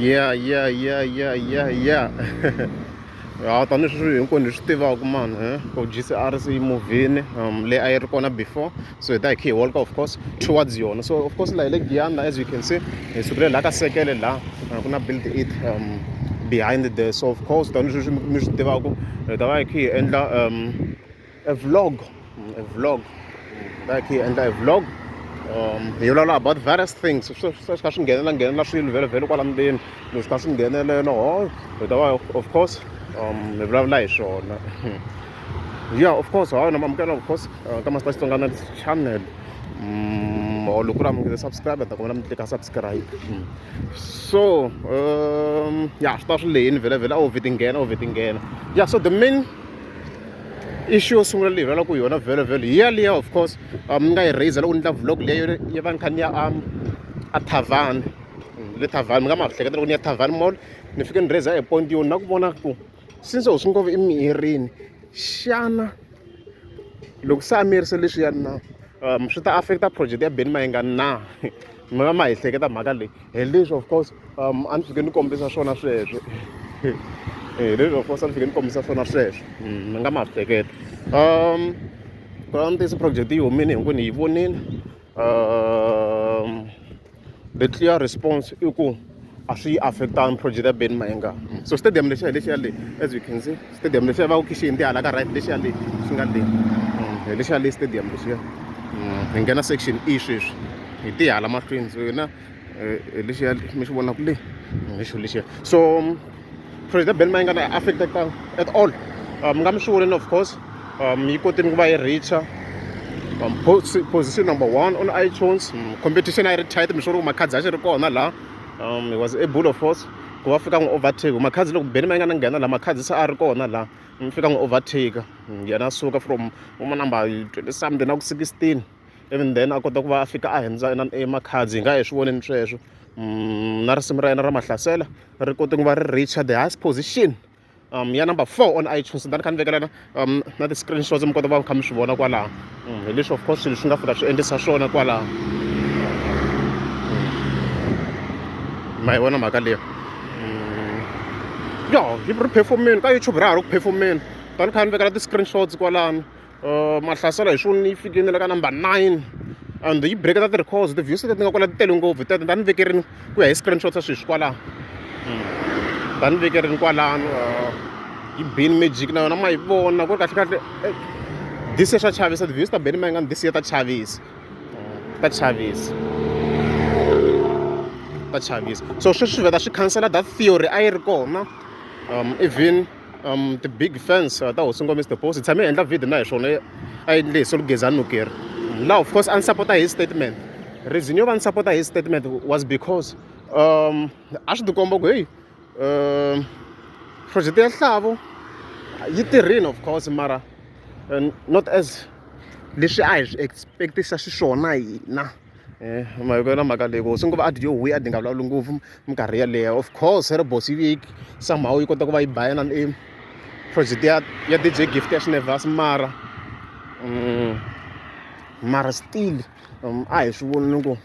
Yeah. Ja, tani swi hinkwenu hi swi tivaka man, ku GCR se yi movini leyi a yi ri kona before, so hi ta hi kha hi walk of course towards yona. So of course la hi le giyani la, as you can see hi sukile la ka sekele la ku na build it behind there. So of course tani swi mi swi tivaka hi ta va hi kha hi endla a vlog hi endla a vlog hi vulavula about various things swi kha swi nghenelela swilo vhele kwala ndzeni, leswi kha swi nghenelela hi ta va of course hi vulavula hi swona. Yeah, of course hayi namamukela of course ka Master Xitsongana channel, or loko ku ri mi subscribe ta kombela mi tlika subscribe. So yeah, swi ta swi lehini vhele a vheti nghena. Yeah, so the main issue yo sungula leyi hi vulavulaka hi yona vhele hi yaliya of course ni nga yi raise loko ni endla vlog leyo yi va ni kha ni ya a Thavhani. Le Thavhani mi nga ma hleketa loko ni ya Thavhani mall ni fike ni raise hi point yo na ku vona ku since hosi ngopfu i mirini xana loko se a miyerise leswiyani na swi ta affecta project ya Benny Mayengani na mi nga ma hi hleketa mhaka leyi hi leswi of course a ni fike ni kombisa swona sweswo. Leswi of course a ni fike ni kombisa swona sweswo mi nga ma hleketa. Ku va ntiyisa project yi humile hinkwenu hi yi vonile. The clear response i ku a swi affectangi project ya Benny Mayengani. So stadium lexiya hi lexiya le, as you can see stadium lexiya va ku khixini hala ka right lexiya le xi nga le hi lexiya le stadium lexiya hi nghena section E sweswi hi ti hala mahlweni, so yona hi lexiya mi xi vonaka le hi xo lexiya. So project ya Benny Mayengani a affectangi at all. Mi nga mi swi vonile of course yi kotile ku va yi reacha position number 1 on iTunes. Competition a yi ri tight, mi swi vona ku makhadzi a xi ri kona la. He was able of course ku va fika n'wi overtake makhadzi loko Benny Mayengani a nghena la makhadzi se a ri kona la mi fika n'wi overtake yena suka from number 20 something na ku 16, even then a kota ku va a fika a hundza makhadzi hi nga hi swi voneni sweswo. Na risimu ra yena ra Mahlasela ri kote ku va ri reacha the highest position ya number 4 on iTunes. Ni kha ni vekela na ti-screenshots mi kota ku va kha mi swi vona kwalaho. Hi leswi of course swilo swi nga fika swi endlisa swona kwalaho. Ma hi vona mhaka leyi ya yi ri performeni ka YouTube ra ha ri ku performeni. Tani kha ni vekela ti-screenshots kwalano. Mahlasela hi swona yi fikile ka number 9 and yi break ti-records, ti-views leti nga kwala ti tele ngopfu tete tani vekerini ku ya hi screenshots swa sweswi kwalaho. Tani vekerini kwalano yi Benny Magic na yona ma yi vona ku ri kahle this year swa chavisa, ti-views ta Benny Mayengani this year ta chavisa so sweswi vheta swi cancela that theory a yi ri kona. Even the big fans ta hosi ngoma Mr Boss tshame endla video na hi swona a yi endle hi Solugezani Nokeri. Now of course a ni support his statement. Reason yo va ni support his statement was because a swi tikomba ku hey project ya Hlavu yi tirhini of course mara not as leswi a hi swi expectisa xiswona hina. Ma hi vona mhaka leyi ku hosi ngopfu a dyo wi a di nga vulavuli ngopfu minkarhi yaleyo. Of course ri boss yi somehow yi kota ku va yi bayana project ya DJ Gift ya Xinevhas mara still a hi swi voni ku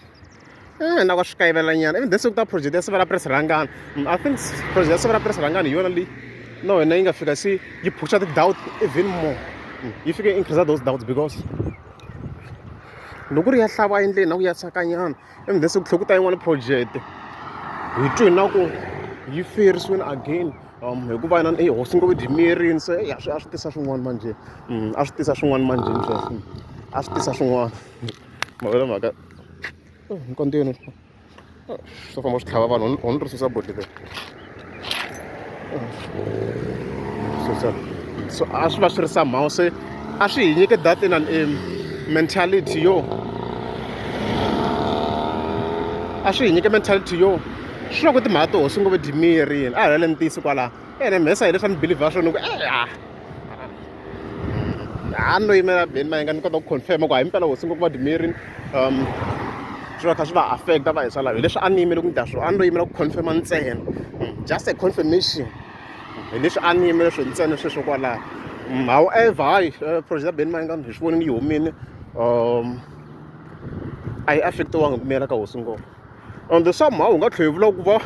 na ka swi kayivelanyana. Even then se ku ta project ya Sivela Press Rhangana, I think project ya Sivela Press Rhangana hi yona leyi na wena yi nga fika se yi pusha ti-doubt even more, yi fike increase those doubts because loko ri ya Hlavu a endleni na ku ya tsakanyana. Even then se ku tlhe ku ta yin'wana project hi twi na ku yi ferisiwini again hikuva yina hosi ngopfu dyi miyerini se a swi tisa swin'wana manje a swi tisa swin'wana manje sweswo a swi tisa swin'wana. Ma vona mhaka ni kontini swo famba swi tlhava vanhu ho ni ri susa body leyi so a swi va swi ri somehow se a swi hi nyike that mentality yo swi loko timhaka to hosi ngopfu dyi miyerini a hi lale ni tiyisi kwalaho ene mhesa hi leswi a ni believer swona ku a no yimela Benny Mayengani ni kota ku confirma ku hayi impela hosi ngopfu va dyi miyerini swi va kha swi va affecta va hi swa lavi hi leswi a ni yimele ku ni ta swona. A ni lo yimela ku confirma ntsena, just a confirmation hi leswi a ni yimele swi ntsena sweswo kwalaho. However hayi project ya Benny Mayengani hi swi vonile yi humile a yi affectiwangi ku miyela ka hosi ngopfu. and somehow u nga tlhela u vula ku va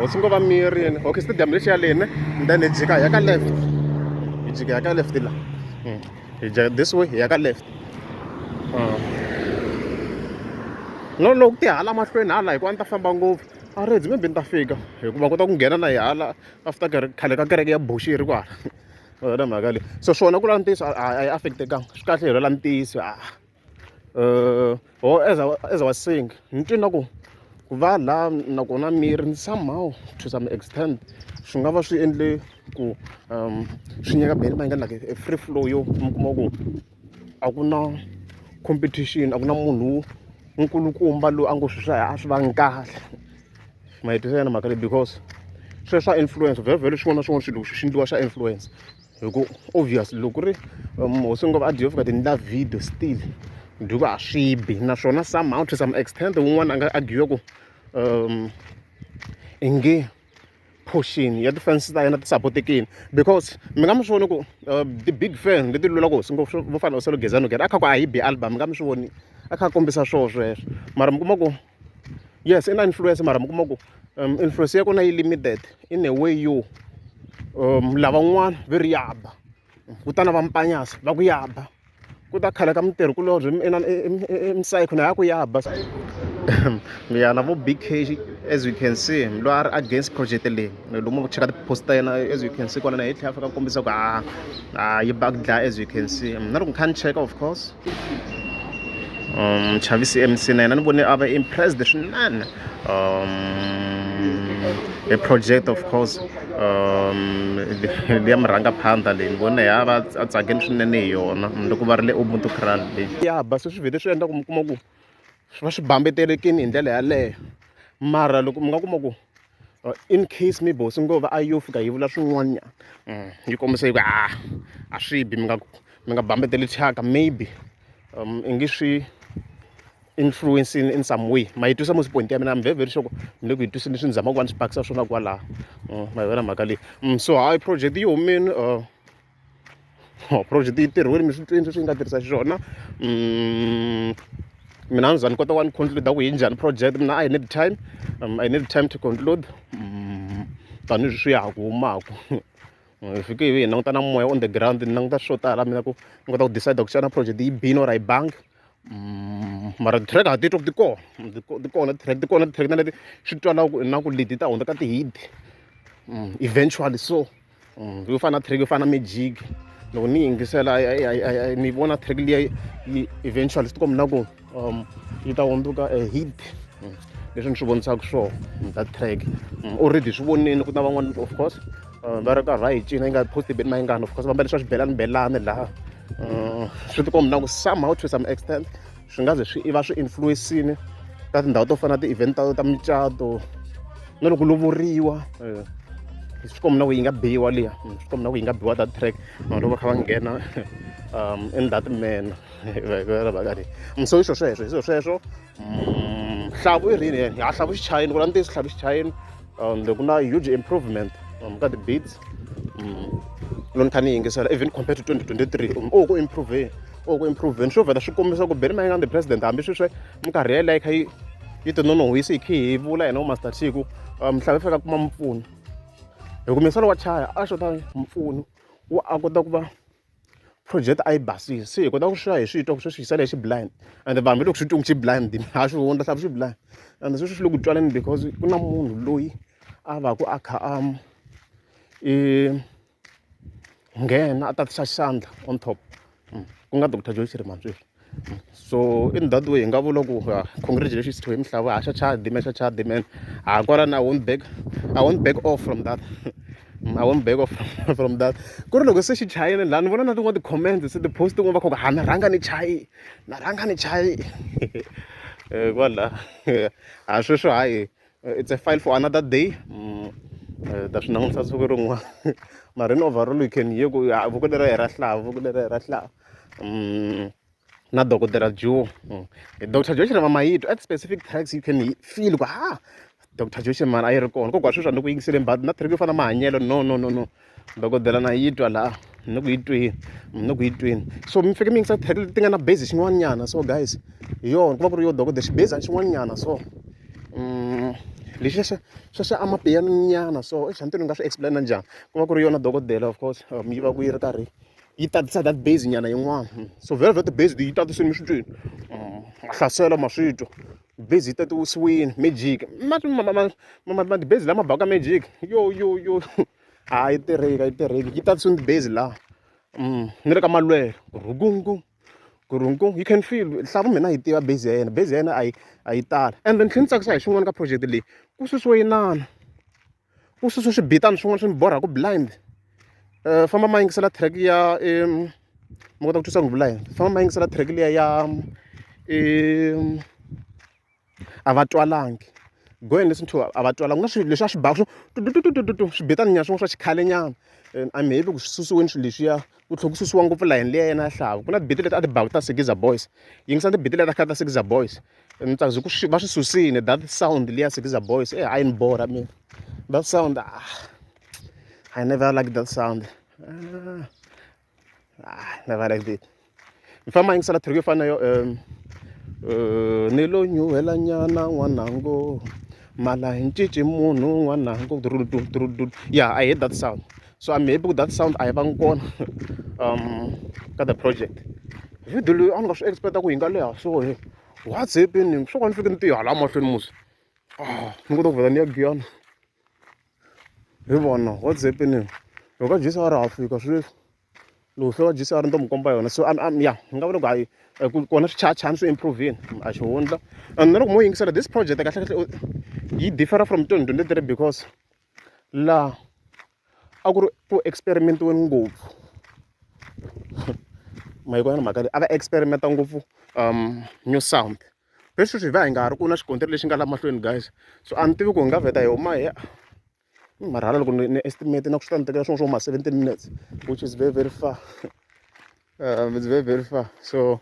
swi ngo va mirini okay stadium lexi ya leni then hi jika hi ya ka left hi jika hi ya ka left la hi jika this way hi ya ka left no loko ti hala mahlweni hala hikuva ni ta famba ngopfu a redzi maybe ni ta fika hikuva kota ku nghena na hi hala after khale ka kereke ya bushi yi ri kwala wena mhaka leyi so swona ku la ntiyiso a yi affectekanga swi kahle hi lwela ntiyiso as I was saying ni twi na ku va la nakona miri somehow to some extent swi nga va swi endle ku swi nyika beni Mayengani like a free flow yo mi kuma ku a ku na competition a ku na munhu nkulukumba loyi a ngo swi a swi vangi kahle ma yi twisana mhaka leyi because sweswo swa influence vhele swin'wana na swin'wana swilo swi endliwa xa influence hi ku obviously loko ku ri hosi ngo va a dyiwe fika ti endla video still ndzi ku a swi bi naswona somehow to some extent wun'wana a nga agiwe ku i nge portion ya ti-fans ta yena ti sapotekini because mi nga mi swi voni ku ti-big fan leti lwelaka hosi ngopfu vo fana Oselo Gezani a kha ku a hi bi album mi nga mi swi voni a kha kombisa sweswo mara mi kuma ku yes i na influence mara mi kuma ku influence ya kona yi limited in a way yo lavan'wana ve ri yaba kutana va mpanyasa va ku yaba ku ta khale ka mintirho kulobye emisayikho na ya ku yaba ya na vo big cage as you can see lo a ri against project leyi lomu ku cheka ti-poster yena as you can see kona na hi tlhela fika kombisa ku yi bakudlaya as you can see na loko ni kha ni cheka of course Chavisi MC na yena ni vone a va impressed swinene a project of course leya murhangaphandla leyi ni vone a va a tsakeli swinene hi yona loko va ri le Ubuntu Kral leyi ya basi swi vhete swi endla ku mi kuma ku va swi bambetelekini hi ndlela yaleyo mara loko mi nga kuma ku in case maybe hosi ngo va a yo fika yi vula swin'wanyana yi kombisa ku a swi bi mi nga bambeteli thyaka maybe i nge swi influence in some way ma yi twisa musi point ya mina I'm very sure ni le ku yi twiseni swi ni zama ku va ni swi pakisa swona kwalaho ma yi vona mhaka leyi so hayi project yi humini project yi tirhiwile mi swi twini swi nga tirhisa xiswona mina ni za ni kota ku va ni conclude ku hi njhani project mina I need time to conclude tanihileswi swi yaku humaku hi fike hi languta na moya on the ground ni languta swo tala mina ku ni kota ku decide ku xana project yi bini or a yi bangi mara ti-track ha titwa ku ti kona ti-track na leti swi twalaku na ku leti ta hundza ka ti-hit eventually so yo fana na track yo fana na Magic loko ni yingisela ni vona track liya yi eventually swi tikomba na ku yi ta hundzuka a hit leswi ni swi vonisaka swona that track already swi vonini ku na van'wana of course va ri karhi va yi cina yi nga post beni Mayengani of course va mbale swa swibelani laha swi tikomba na ku somehow to some extent swi nga ze swi va swi influence-ini ka tindhawu to fana na ti-event ta micato na loko lovoriwa swi komba na ku yi nga biwa liya swi komba na ku yi nga biwa that track loko va kha va nghena in that man so hi sweswo Hlavu i rini yena Hlavu xi chayini ku la ntiyiso Hlavu xi chayini ku na huge improvement ka ti-beats loko ni kha ni yingisela even compared to 2023 ku improveni swo vheta swi kombisa ku beni Mayengani the president hambi sweswe minkarhi ya like yi ti nonohwisi hi khi hi vula hina Master Chiku Hlavu fika kuma mpfuno hi ku misalo wa chaya a xota mpfuno wo a kota ku va project a yi basile se hi kota ku swi hi swi twa ku sweswi hi sale hi xi blind and vanhu loko swi twi xi blind a swi hundla Hlavu xi blind and sweswi swi le ku twaleni because ku na munhu loyi a va ku a kha nghena a tatisa xandla on top ku nga Dr. Joyce Rimam sweswi so in that way hi nga vula ku congratulations to him Hlavu xa chadi man kwalani I won't back off from that I won't back off from that ku ri loko se xi chayini laha ni vona na tin'wana ti-comments se ti-post tin'wana va kha ku na rhanga ni chayi kwala a sweswo hayi it's a file for another day ta swi langutisa siku rin'wana mara in overall you can hear ku vuku leri hi ra Hlavu na Dr. Joe Dr. Joe Rimam mayitwa at specific tracks you can feel ku Dr. Joyce man a yi ri kona kokwa sweswi a ni ku yingisele mbati na track yo fana mahanyelo no dokodela na yi twa laha twin. So mi fike mi ngisa thekle tinga na base xin'wanyana. So guys, yo ku va ku ri yo dokodela xibezi xin'wanyana. So lexi xa amabiyani nyana. So xantini nga swi explain njhani. Ku va ku ri yona dokodela of course yi va ku yi ri karhi yi tatisa that base nyana yin'wana. So very base yi tatisini mi swi twini. Hlasela ma swi twa. Base yi tatisiwini magic. Base lama baka magic. Yo. A yi tirheki. Yi tatisiwini base la. Ni le ka malwele. You can feel Hlavu mina hi tiva base ya yena. Base ya yena a yi tala. And then tlhela ni tsakisa hi xin'wana ka project leyi. Ku susiwe inana. Ku susiwe swibitana swin'wana swi mi borhaka blind. Famba ma yingisela track ya mi kota ku twisa ku vula yini. Famba ma yingisela track liya ya a va twalangi. Go and listen to a va twalangi. Na swilo leswi a swi baka swibitana nyana swin'wana swa xikhale nyana. I'm able ku susiweni swilo leswiya ku tlhela ku susiwa ngopfu layeni liya yena ya Hlavu. Ku na tibiti leti a ti baka ta Sigiza Boys. Yingisela tibiti leti a kha ta Sigiza Boys. Ni tsakisa ku va swi susile that sound liya Sigiza Boys. A yi ni borha mina. That sound I never liked that sound. Never liked it. Mi famba yingisela track yo fana na yo ni lo nyuhela nyana n'wanango mala hi cinci munhu n'wanango. Yeah, I hate that sound. So I'm able that sound a yi va ngi kona ka the project. Video leyi a ni nga swi expect ku yi nga leha so what's happening. Swo ka ni fike ni tihala mahlweni musi. Ni kota ku vhela ni ya Giyani. Hi vona what's happening. Loko ka GCR ha fika sweswi. Loko se wa GCR ni to mi komba yona. So yeah, ni nga vula ku hayi ku kona swichachani swi improveni a xi hundla. And na loko mo yingisela this project kahle yi differ from 2023 because laha a ku ri ku experimentiweni ngopfu. Mayengani mhaka leyi a va experimenta ngopfu new sound. Leswi swi va hi nga ha ri ku na xikontiri lexi nga la mahlweni guys. So a ni tivi ku hi nga vheta hi huma hi mara hala loko ni estimate na ku swi ta ni tekela swin'wana swo huma 17 minutes which is very far. It's very far. So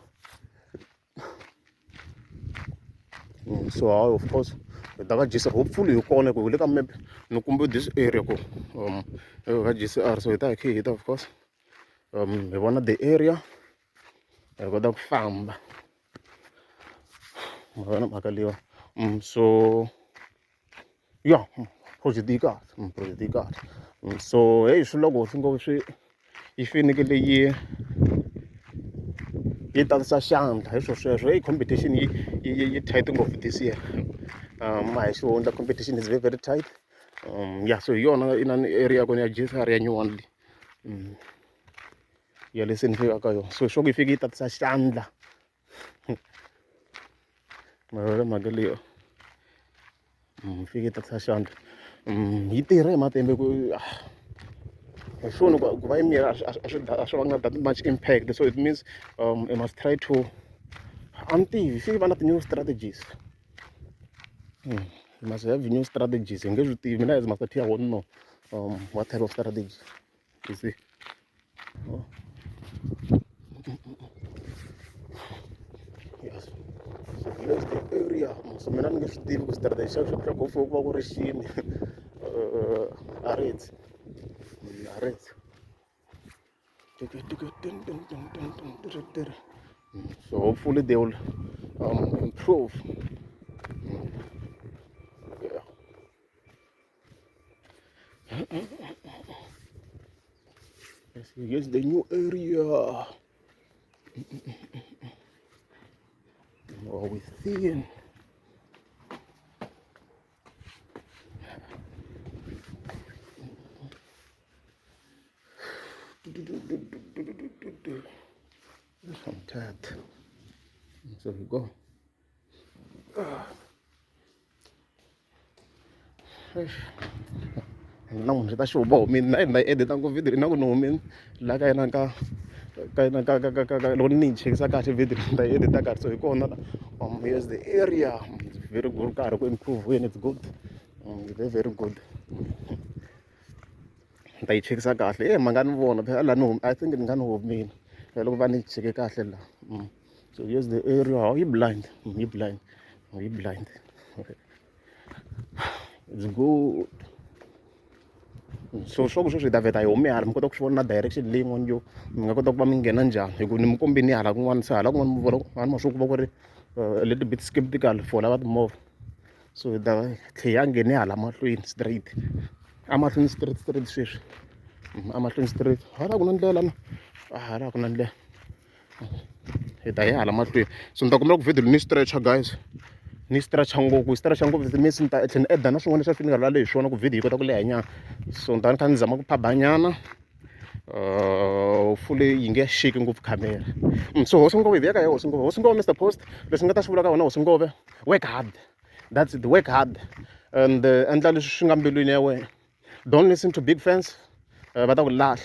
of course da ka GCR hopefully hi kona ku hi le ka map ni kumbe this area ku ka GCR. So hi ta hi kha hi hita of course hi vona the area hi kota ku famba. Ma vona mhaka leyiwa. So yeah, project yi kahle. So hey swi loko swi ngo swi yi fanekele yi tatisa xandla hi sweswo. Hey competition yi tight ngopfu this year. A hi xi hundla competition is very tight. Yeah, so hi yona inani area ya kona ya GCR ya nyuwani leyi. Ya leswi ni fikaka ka yona. So swa ku yi fike yi tatisa xandla. Ma vona mhaka leyiwa. Fike yi tatisa xandla. Yi tirha hi matimba ku hi swona ku va yi mira a swi vanga that much impact. So it means I must try to a ni tivi fike va na ti-new strategies. You must have new strategies. Hi nge swi tivi mina as Master T I won't know what type of strategy. You see. Yes. So here's the area. So mina ni nge swi tivi ku strategy xa ngopfu ku va ku ri xini. Arets. So hopefully they will improve. Yeah. Here's the new area. What we seeing? I'm tired. So we go. Namun kita coba min na edit ang video na ko nomin lagay na ka loni check sa ka video na edit ka so ko na here's the area. It's very good ka ko improve when it's good. Very good. They check sa ka mangani vona phela no I think ngani ho mina loko va ni check kahle la. So here's the area. Oh, you blind. You blind. It's good. so swo swi ta vheta hi humi hala mi kota ku swi vona na direction leyi yin'wana yo mi nga kota ku va mi nghena njhani hi ku ni mi kombini hala kun'wana se hala kun'wana mi vona vanhu ma swi ku va ku ri a little bit skeptical for lava timovha so hi ta tlhe ya nghene hala mahlweni straight amahlweni straight sweswi amahlweni straight hala ku na ndlela na hala ku na ndlela hi ta ya hala mahlweni so ni ta kombela ku video ni stretcher guys ni stretcher ngopfu it means ni ta tlhela ni edda na swin'wana leswi a fanele nga lavi hi swona ku video yi kota ku leha nyana so ni ta ni kha ni zama ku phabanyana hopefully yi nge shiki ngopfu camera so hosi ngove hi veka hi hosi ngove Mr Post leswi nga ta swi vula ka wena hosi ngove work hard, that's it, work hard and endla leswi swi nga mbilwini ya wena, don't listen to big fans va ta ku lahla,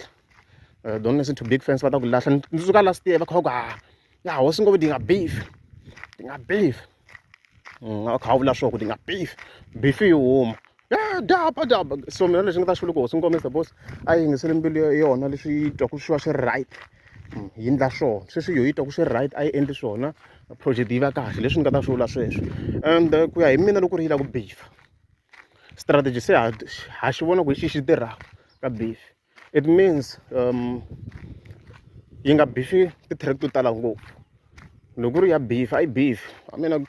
don't listen to big fans va ta ku lahla. Ndzi suka last year va kha ku ya hosi ngove di nga beef kha vula swo ku di nga beef yi huma ya daba so mina leswi nga ta swi vula ku hosi ngove Mr Boss a yi yingiseli mbilu ya yona leswi yi twa ku swi va swi ri right yi ndla swona sweswi yo yi twa ku swi ri right a yi endli swona project yi va kahle leswi ni nga ta swi vula sweswo and ku ya hi mina loko ri yi lava ku beef strategy se ha xi vona ku hi xi tirhaka ka beef it means yi nga beefi ti-track to tala ngopfu loko ri ya beef a yi beef I mean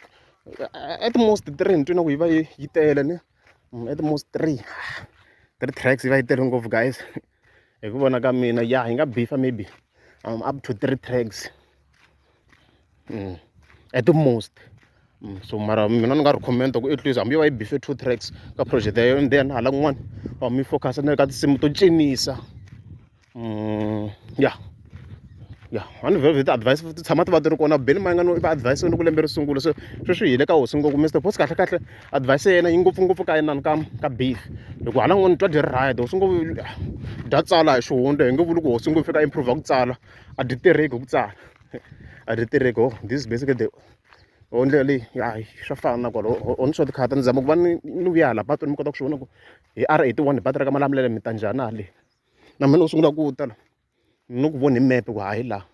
at most 3 ni twina ku yi va yi tele ne at most 3 tracks yi va yi tele ngopfu guys hi ku vona ka mina ya hi nga beefa maybe up to 3 tracks at the most so mara mina ni nga recommend ku at least hambi va yi beefe 2 tracks ka project yayo and then hala kun'wana mi focus na ka tinsimu to cinisa ya a ni vhele ti advice ti tshama ti va ti ri kona beni Mayengani i va advice loko lembe ri sungula so sweswi hile ka hosi ngopfu Mr Boss kahle advice ya yena yi ngopfungopfu ka inani ka beef loko hala n'wana twa di right hosi ngopfu dya tsala hi xihundla hi nge vuli ku hosi ngopfu fika improve ku tsala a di tirheki ku tsala a di tirheki this is basically the ndlela leyi ya swa fana na kwalo ni swo tikhata ni zama ku va ni vuya hala patwini mi kota ku swi vona ku hi R81 hi patu ra ka Malamulele mi ta njhani hale na mina u sungula ku tala ni ku voni mepe ku hayi laha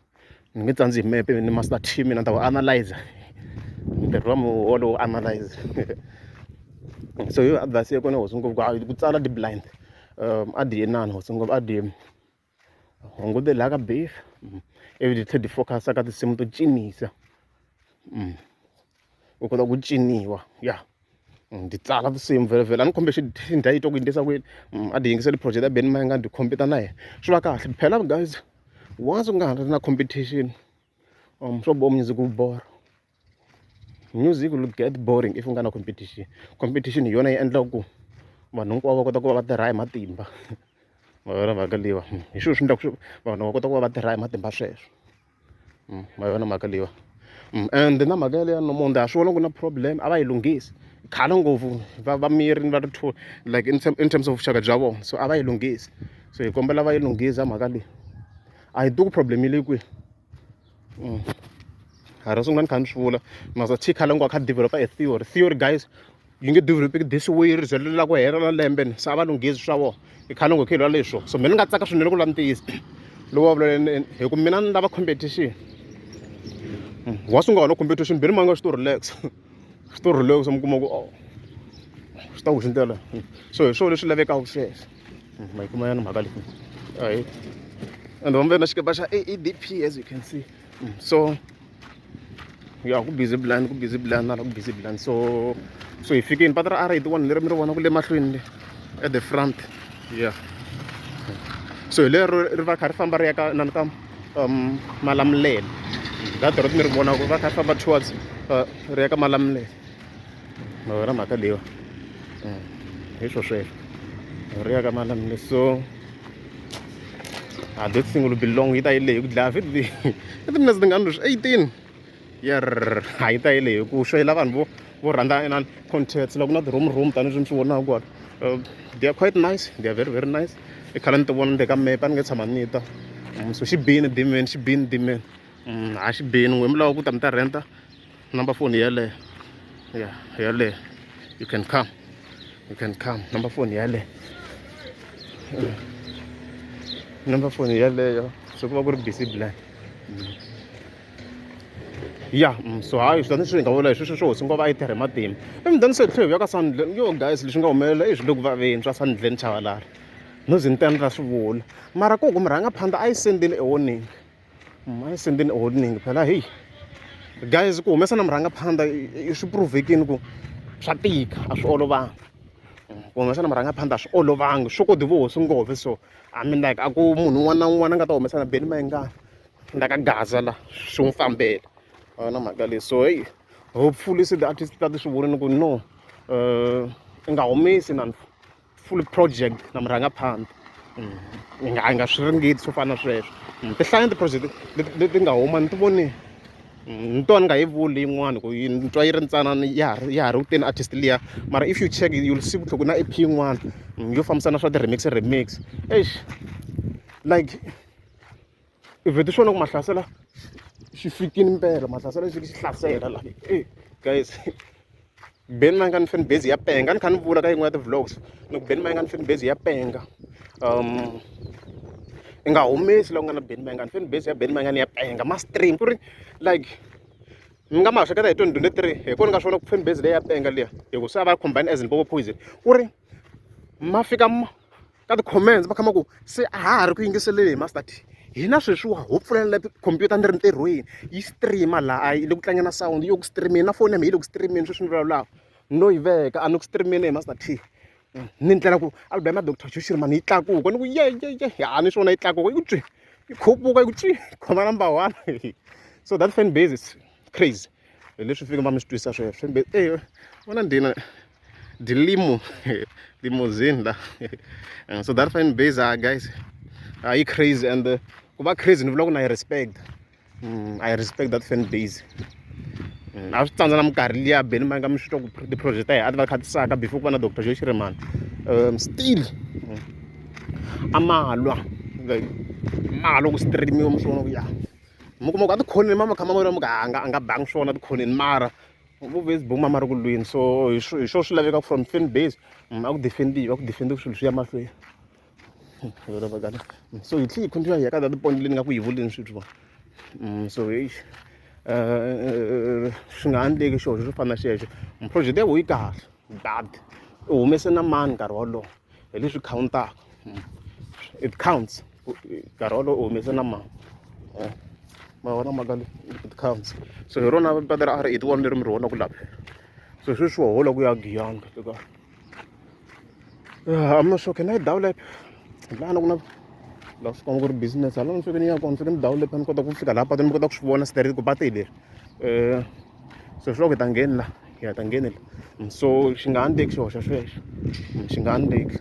ni nge tsandzi hi mepe ni master team mina ni ta ku analyzer ntirho wa muholo wo analyze so yo advice ya kona hosi ngopfu ku tsala di blind a di inani hosi ngopfu a di hunguti laha ka beef ivi di tlhe di focus ka tinsimu to cinisa u kota ku ciniwa ya di tsala tinsimu vhele a ni khombe xindla yi twa ku yindlisa kwini a di yingiseli project ya beni Mayengani di compete na yena swi va kahle phela guys once u nga ha ri na competition swo boha music wu bora music will get boring if u nga na competition hi yona yi endlaka ku vanhu hinkwavo va kota ku va va tirha hi matimba ma vona mhaka leyiwa hi swilo swi endlaka ku vanhu va kota ku va va tirha hi matimba sweswo ma vona mhaka leyiwa and na mhaka yaleya Nomonde a swi vona ku na problem a va yi lunghisi khale ngopfu va mirini va ri like in terms of vuxaka bya vona so a va yi lunghisi so hi kombela va yi lunghisa mhaka leyi a hi tiku problem yi le kwihi hari sungula ni kha ni swi vula masa thi khale ngwa kha developa a theory guys yi nge developeki this way yi rizelela ku hela lembe ni se a va lunghisi swa vona i khale ngwa khilwa leswo so mina ni nga tsaka swinene ku lava ntiyisa loko va vula hi ku mina ni lava competition wa sunga wona competition beni Mayengani swi to relax mi kuma ku swi ta hoxa ndlela so hi swona leswi lavekaka sweswo ma yi kuma yana mhaka leyi ayi and va mbena xikipa xa AEDP as you can see so ya ku busy blind so hi fikini patu ra R81 leri mi ri vona ku le mahlweni at the front yeah so hi lero ri va kha ri famba ri ya ka nani ka Malamulele that road mi ri vona ku va kha ri famba towards ri ya ka Malamulele ma vona mhaka leyiwa hi swo sweswo ri ya ka Malamulele so that thing will be long yi ta yi lehi ku dlaya fit timinetse ti nga ni 18 a yi ta yi lehi ku xwela vanhu vo rhandza inani contacts loko na ti-room tani leswi mi swi vonaka kwala they are quite nice, they are very very nice i khala ni ti vona ni le ka mepe a ni nge tshama ni ta so xi bini dimeni a xi bini n'we mi lava ku ta mi ta renta number phone yaleyo ya yaleyo you can come number phone yaleyo so ku va ku ri busy blind ya so hayi swi tani swi nga vula hi sweswo swo hosi ngova a yi tirha hi matimba emindani se tlhe hi ya ka Sunglen yo guys leswi nga humelela i swi le ku vaveni swa Sunglen chavalala no zi ni ta swi vula mara ku murhangaphandle a yi sendini a warning phela hey guys ku humesa na murhangaphandle i swi provekini ku swa tika a swi olovanga ku humesa na murhangaphandle a swi olovanga swo koti vo hosi ngopfu so I mean like a ku munhu un'wana na un'wana a nga ta humesa na Benny Mayengani la ka Gaza la swi n'wi fambela na mhaka leyi so hey hopefully se the artist ta ti swi vonini ku no i nga humesi na full project na murhangaphandle i nga swi ringeti swo fana na sweswo ti hlaya ti-project leti nga huma ni ti voni ni twa ni nga yi vuli yin'wana ku ni twa yi ri ntsanana ya ha ri kuteni artist liya mara if you check you'll see ku na EP yin'wana yo fambisana swa ti-remix eish like i vhete swona ku mahlasela xi fikini mpela mahlasela xi hlasela la guys Benny Mayengani fan base ya penga ni kha ni vula ka yin'wana ya ti-vlogs ni ku Benny Mayengani fan base ya penga i nga humesi loko nga na Benny Mayengani fan base ya Benny Mayengani ya penga ma stream ku ri like mi nga ma hleketa hi 2023 hi kona nga swona ku fan base leyi ya penga liya hi ku se va combine as Limpopo Poison ku ri ma fika ka ti-comments va kha ma ku se a ha ri ku yingiseleli hi Master T hina sweswiwa ho pfulela tikhompyuta ni ri ntirhweni yi streama laha yi le ku tlangeni na sound yo ku streameni na foni ya mina yi le ku streameni sweswi ni vulavulaka no yi veka a ni ku streameni hi Master T ni ndlela ku album ya Dr. Joshua mani yi tlakuka ni ku ya ni swona yi tlakuka yi ku twi yi khupuka yi ku twi khoma number 1 so that fan base is crazy leswi fika ma mi swi twisa sweswo fan base vona ndina limousine la so that fan base guys yi crazy and ku va crazy ni vula ku na I respect that fan base a swi tsandza na minkarhi liya Benny Mayengani mi swi twa ku ti-project a ti va kha ti saka before ku va na Dr. Joshua man still a malwa ku streamiwa mi swona ku ya mi kuma ku a tikhoneni ma kha ma vona muka a nga bangi swona tikhoneni mara vo Facebook ma ri ku lweni so hi swo swi laveka from fan base a ku defendiwa swilo swi ya mahlweni so hi tlhe hi continue hi ya ka that point leyi ni nga ku hi vuleni swithu so swi nga endleki xihoxo swo fana na xexo project ya vo yi kahle but u humese na mani nkarhi wolowo hi leswi countaka it counts nkarhi wolowo u humese na mani ma vona mhaka it counts so hi rona pata ra R81 leri mi ri vona ku lapha so sweswi swi hola ku ya giyanga I'm not sure can I download lana ku na la swi komba ku ri business hala ni fike ni ya kona ni fike ni download ni kota ku fika laha patwini ni kota ku swi vona straight ku patu hi leri so swi loko hi ta ngheni la hi ta ngheni la so xi nga endleki xihoxo swexo xi nga endleki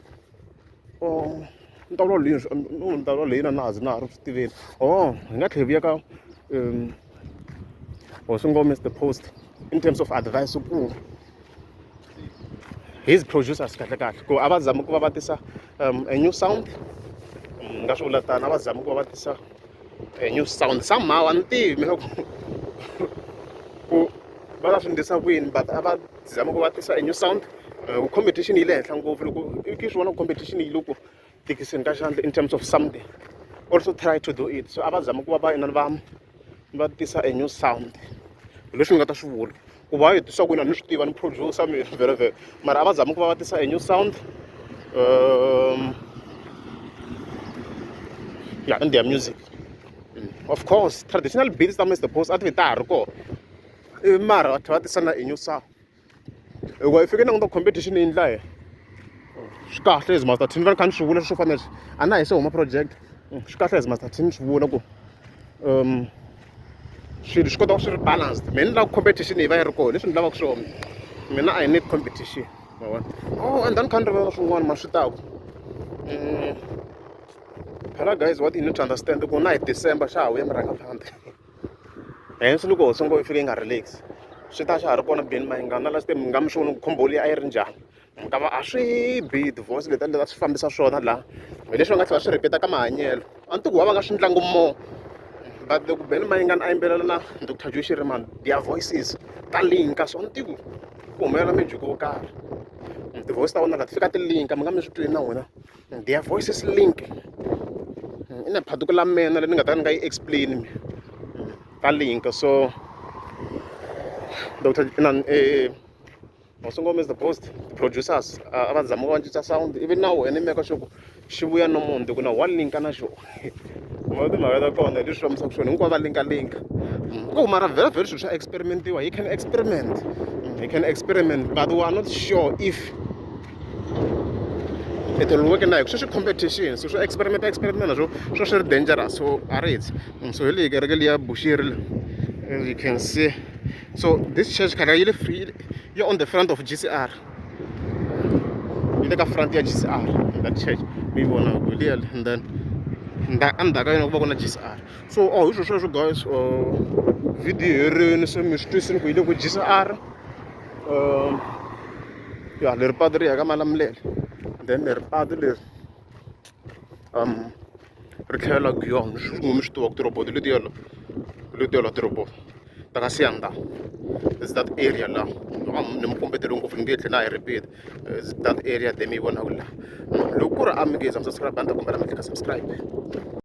ntawulo leyi na hazi na ha ri swi tiveni hi nga tlhe vuya ka Sunglen the post in terms of advice ku his producers kahle ku a va zama ku va va tisa a new sound nga swi vula tani a va zama ku va va tisa a new sound somehow a ni tivi mina ku va ta swi endlisa kwini but a va zama ku va tisa a new sound competition yi le henhla ngopfu loko i swi vona ku competition yi loko tikiseni ka xandla in terms of something also try to do it so a va zama ku va va ina va tisa a new sound leswi ni nga ta swi vula ku va yi tisa kwini a ni swi tiva ni producer mi vhele mara a va zama ku va va tisa a new sound yeah in their music of course traditional beats ta Mr. Post a ti ta ha ri kona mara va tlhela va tisa na a new sound loko hi fike na n'wina competition yi ndla swi kahle as Master T ni va ni kha ni swi vula swo fana leswi a na hi se huma project swi kahle as Master T ni swi vula ku swilo swi kota ku swi ri balanced mina ni lava competition yi va yi ri kona leswi ni lavaka swona mina I need competition ma vona and then kha ni rivela swin'wana ma swi taku phela guys what you need to understand ku na hi December xa ha vuya murhangaphandle hensi loko Songo yi fike yi nga relax swi ta xa ha ri kona Benny Mayengani na last time mi nga mi swona ku khombo leyi a yi ri njhani nkava a swi bihi divorce leti a swi fambisa swona laha hi leswi va nga tlhela swi rhipeta ka mahanyelo a ni ti ku va nga swi ndlangu more but loko Benny Mayengani a yimbelela na Dr. Joshua man their voices ta linka so ni ti ku humelela mijiko wo karhi ti-voice ta vona la ti fika ti linka mi nga mi swi twini na n'wina their voices link i na particular mena leyi ni nga ta ni nga yi explain ta linka so Dr. Sunglen is the post producers a va zama ku va cinca sound even now ene meka sure ku xi vuya Nomonde ku na wa linka na xona ma timhaka ta kona hi leswi hlamusaka swona hinkwavo va linkalinka ku mara vhele swilo swa experimentiwa he can experiment but we are not sure if it will work na hi ku sweswi competition so swo experiment swo swi ri dangerous so a ri so hi leyi kereke liya bushiri as you can see. So this church khale yi le free, you're on the front of GCR. You take a front ya GCR, that church. Me wanna go there and then under ka yona ku va ku na GCR. So hi sweswo guys, video rini se mi swi twisini ku yi le ku GCR. Ya leri patu ri ya ka Malamulele, then leri patu leri ri tlhela Giyani swi mi swi tiva ku tiroboti letiya la tiroboti ta ka Siyanda. It's that area la ni mi kombetele ngopfu ni nge tlhela na hi repeat. It's that area there mi yi vonaka la loko ku ri a mi nge za mi subscribe a ni ta kombela mi tlika subscribe.